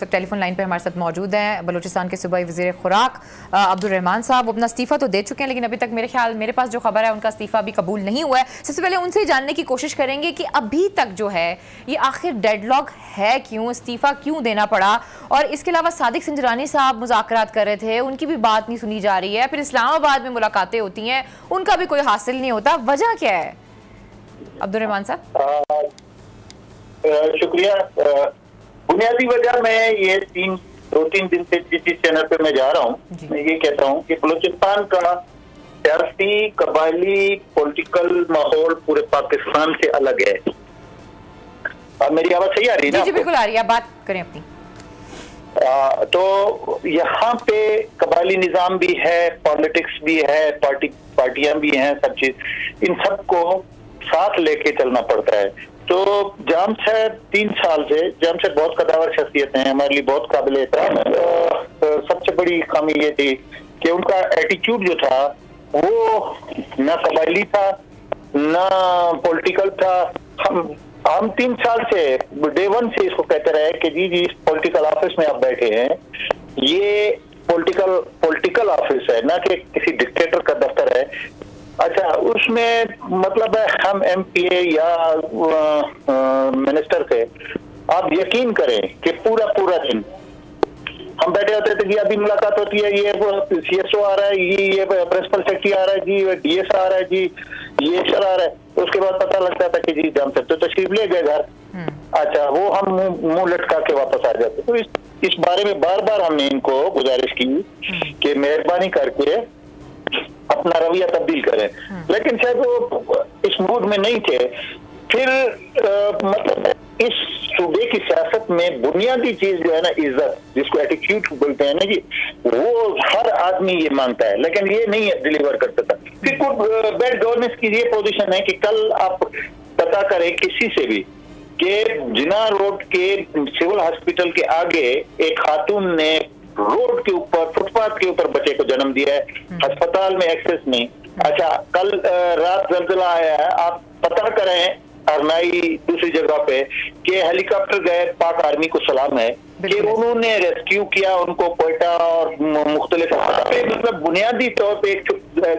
तो telephone line पे हमारे साथ मौजूद हैं बलूचिस्तान के सूबाई वज़ीर खुराक अब्दुल रहमान साहब। वो अपना इस्तीफ़ा तो दे चुके हैं, लेकिन अभी तक मेरे पास जो खबर है उनका इस्तीफ़ा अभी कबूल नहीं हुआ है। सबसे पहले उनसे ही जानने की कोशिश करेंगे कि अभी तक जो है ये आखिर डेडलॉक है क्यों, इस्तीफ़ा क्यों देना पड़ा। और इसके अलावा सादिक संजरानी साहब मुज़ाकरात कर रहे थे, उनकी भी बात नहीं सुनी जा रही है। फिर इस्लामाबाद में मुलाकातें होती हैं, उनका भी कोई हासिल नहीं होता। वजह क्या है अब्दुल रहमान साहब? शुक्रिया। बुनियादी वजह मैं ये दो तीन दिन से जिस चैनल पे मैं जा रहा हूँ, मैं ये कहता हूँ कि बलूचिस्तान का सियासी कबायली पॉलिटिकल माहौल पूरे पाकिस्तान से अलग है। अब मेरी आवाज सही आ रही है ना? जी बिल्कुल आ रही है, आप बात करें अपनी। तो यहाँ पे कबायली निजाम भी है, पॉलिटिक्स भी है, पार्टियां भी हैं, सब चीज इन सबको साथ लेके चलना पड़ता है। तो जाम साहब 3 साल से, जाम साहब बहुत कदावर शख्सियत हैं, हमारे लिए बहुत काबिल एहतराम है। सबसे बड़ी खामी ये थी कि उनका एटीट्यूड जो था वो ना कबायली था ना पॉलिटिकल था। हम 3 साल से डे 1 से इसको कहते रहे कि जी इस पॉलिटिकल ऑफिस में आप बैठे हैं, ये पॉलिटिकल ऑफिस है, ना कि किसी डिक्टेटर का दफ्तर है। अच्छा, उसमें मतलब है हम एमपीए या मिनिस्टर थे, आप यकीन करें कि पूरा दिन हम बैठे होते थे कि अभी मुलाकात होती है, ये सीएसओ आ रहा है, ये प्रिंसिपल सेक्रेटरी आ रहा है जी, डीएस आ रहा है जी, ये सर आ रहा है। उसके बाद पता लगता था कि जी जाम सकते तो तशरीफ ले गए घर। अच्छा, वो हम मुंह लटका के वापस आ जाते। तो इस बारे में बार बार हमने इनको गुजारिश की कि मेहरबानी करके अपना रवैया तब्दील करें, लेकिन शायद वो इस मूड में नहीं थे। फिर मतलब इस सूबे की सियासत में बुनियादी चीज जो है ना, इज्जत, जिसको एटीट्यूड बोलते हैं ना जी, वो हर आदमी ये मांगता है, लेकिन ये नहीं डिलीवर करता था। फिर बैड गवर्नेंस की ये पोजीशन है कि कल आप पता करें किसी से भी कि जिना रोड के सिविल हॉस्पिटल के आगे एक खातून ने रोड के ऊपर, फुटपाथ के ऊपर बच्चे को जन्म दिया है, अस्पताल में एक्सेस नहीं। अच्छा, कल रात जलजला आया है, आप पता करें अरनाई दूसरी जगह पे कि हेलीकॉप्टर गए, पाक आर्मी को सलाम है कि उन्होंने रेस्क्यू किया उनको कोयटा और मुख्तलिफ मतलब बुनियादी तौर पे एक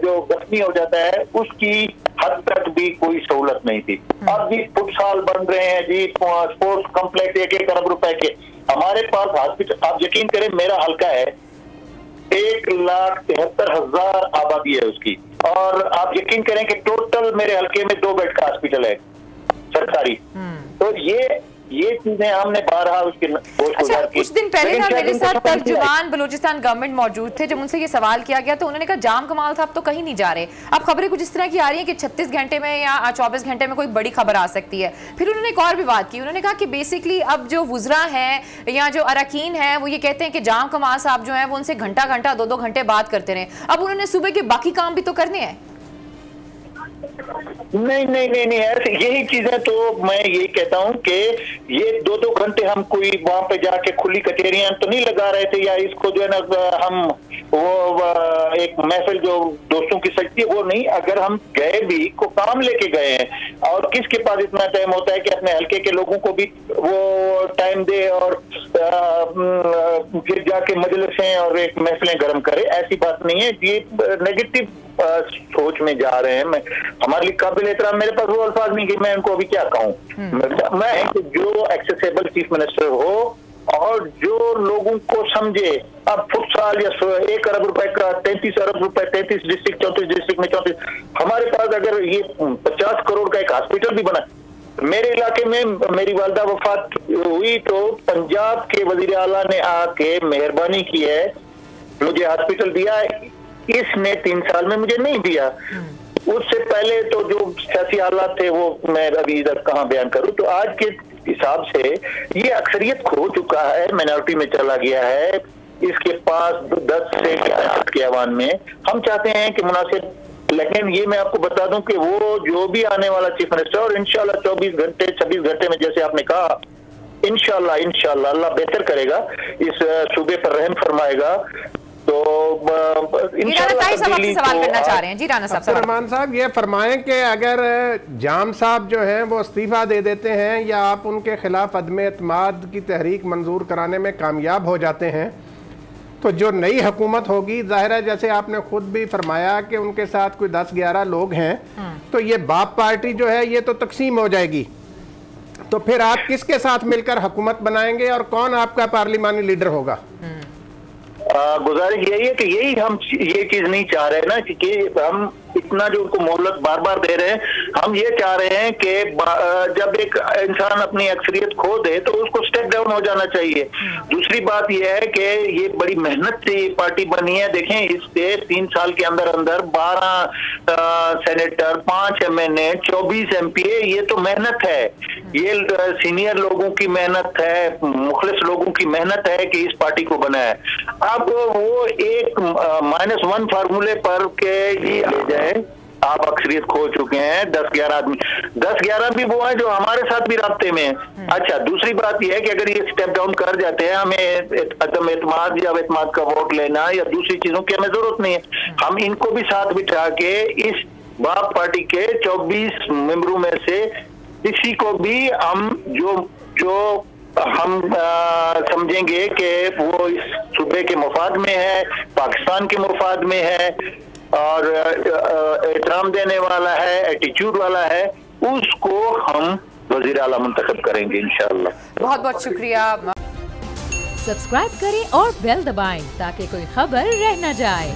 जो जख्मी हो जाता है उसकी हद तक भी कोई सहूलत नहीं थी। अब जी फुटसाल बन रहे हैं जी, स्पोर्ट्स कॉम्प्लेक्स 1 अरब रुपए के हमारे पास हॉस्पिटल। आप यकीन करें मेरा हल्का है 1,73,000 आबादी है उसकी, और आप यकीन करें कि टोटल मेरे हल्के में 2 बेड का हॉस्पिटल है सरकारी। तो ये चीजें हमने बारहा उसके अच्छा, कुछ दिन पहले ना मेरे साथ तर्जुमान बलूचिस्तान गवर्नमेंट मौजूद थे। जब उनसे ये सवाल किया गया तो उन्होंने कहा जाम कमाल साहब तो कहीं नहीं जा रहे। अब खबरें कुछ इस तरह की आ रही हैं कि 36 घंटे में या 24 घंटे में कोई बड़ी खबर आ सकती है। फिर उन्होंने एक और भी बात की, उन्होंने कहा कि बेसिकली अब जो वुज़रा हैं या जो अरकान हैं वो ये कहते हैं कि जाम कमाल साहब जो है वो उनसे घंटा 2-2 घंटे बात करते रहे। अब उन्होंने सुबह के बाकी काम भी तो करने हैं। नहीं ऐसे यही चीजें तो मैं यही कहता हूं कि ये 2-2 घंटे हम कोई वहां पे जाके खुली कचहरियां तो नहीं लगा रहे थे, या इसको जो है ना हम वो एक महफिल जो दोस्तों की सजती है वो नहीं। अगर हम गए भी को काम लेके गए हैं, और किसके पास इतना टाइम होता है कि अपने हल्के के लोगों को भी वो टाइम दे और फिर जाके मजलिसें और एक महफिलें गर्म करे, ऐसी बात नहीं है। ये नेगेटिव सोच में जा रहे हैं। हमारे लिए काबिल एहतराम, मेरे पास वो अल्फाज नहीं कि मैं उनको अभी क्या कहूँ। मैं जो एक्सेसिबल चीफ मिनिस्टर हो और जो लोगों को समझे। अब फुटसाल या 1 अरब रुपए का 33 अरब रुपए, 33 डिस्ट्रिक्ट, 34 डिस्ट्रिक्ट में 34, हमारे पास अगर ये 50 करोड़ का एक हॉस्पिटल भी बना। मेरे इलाके में मेरी वालदा वफात हुई तो पंजाब के वजीर आला ने आके मेहरबानी की है, मुझे हॉस्पिटल दिया। इसने 3 साल में मुझे नहीं दिया। उससे पहले तो जो सियासी हालात थे वो मैं अभी इधर कहाँ बयान करूं। तो आज के हिसाब से ये अक्सरियत खो चुका है, माइनॉरिटी में चला गया है। इसके पास 10 से 65 के आवान में हम चाहते हैं कि मुनासिब, लेकिन ये मैं आपको बता दूं कि वो जो भी आने वाला चीफ मिनिस्टर, और इंशाल्लाह 24 घंटे 26 घंटे में जैसे आपने कहा, इंशाल्लाह अल्लाह बेहतर करेगा, इस सूबे पर रहम फरमाएगा। तो सवाल करना चाह रहे हैं जी राना साहब। रहमान साहब ये फरमाएं कि अगर जाम साहब जो हैं वो इस्तीफा दे देते हैं या आप उनके खिलाफ अदम एतमाद की तहरीक मंजूर कराने में कामयाब हो जाते हैं तो जो नई हुकूमत होगी, जाहिर है जैसे आपने खुद भी फरमाया कि उनके साथ कोई 10-11 लोग हैं, तो ये बाप पार्टी जो है ये तो तकसीम हो जाएगी। तो फिर आप किसके साथ मिलकर हुकूमत बनाएंगे और कौन आपका पार्लिमानी लीडर होगा? गुजारिश यही है कि यही हम ये चीज नहीं चाह रहे ना कि हम इतना जो उनको मोहलत बार बार दे रहे हैं। हम ये चाह रहे हैं कि जब एक इंसान अपनी अक्सरियत खो दे तो उसको स्टेप डाउन हो जाना चाहिए। दूसरी बात यह है कि ये बड़ी मेहनत से ये पार्टी बनी है। देखें, इससे 3 साल के अंदर अंदर 12 सेनेटर, 5 MNA, 24 MPA, ये तो मेहनत है। ये सीनियर लोगों की मेहनत है, मुखलिस लोगों की मेहनत है कि इस पार्टी को बनाया। अब वो एक -1 फार्मूले पर के ही आ जाए। आप अक्सरियत खो चुके हैं, 10-11 आदमी, 10-11 भी वो हैं जो हमारे साथ भी राब्ते में हैं। अच्छा, दूसरी बात यह है कि अगर ये स्टेप डाउन कर जाते हैं, हमें अदम एतमाद या एतमाद का वोट लेना या दूसरी चीजों की हमें जरूरत नहीं है। हम इनको भी साथ बिठा के इस बाप पार्टी के 24 मेंबरों में से किसी को भी हम जो हम समझेंगे कि वो इस सूबे के मुफाद में है, पाकिस्तान के मुफाद में है और एहतराम देने वाला है, एटीट्यूड वाला है, उसको हम वज़ीर आला मुंतखब करेंगे इंशाअल्लाह। बहुत बहुत शुक्रिया। सब्सक्राइब करें और बेल दबाएं ताकि कोई खबर रह न जाए।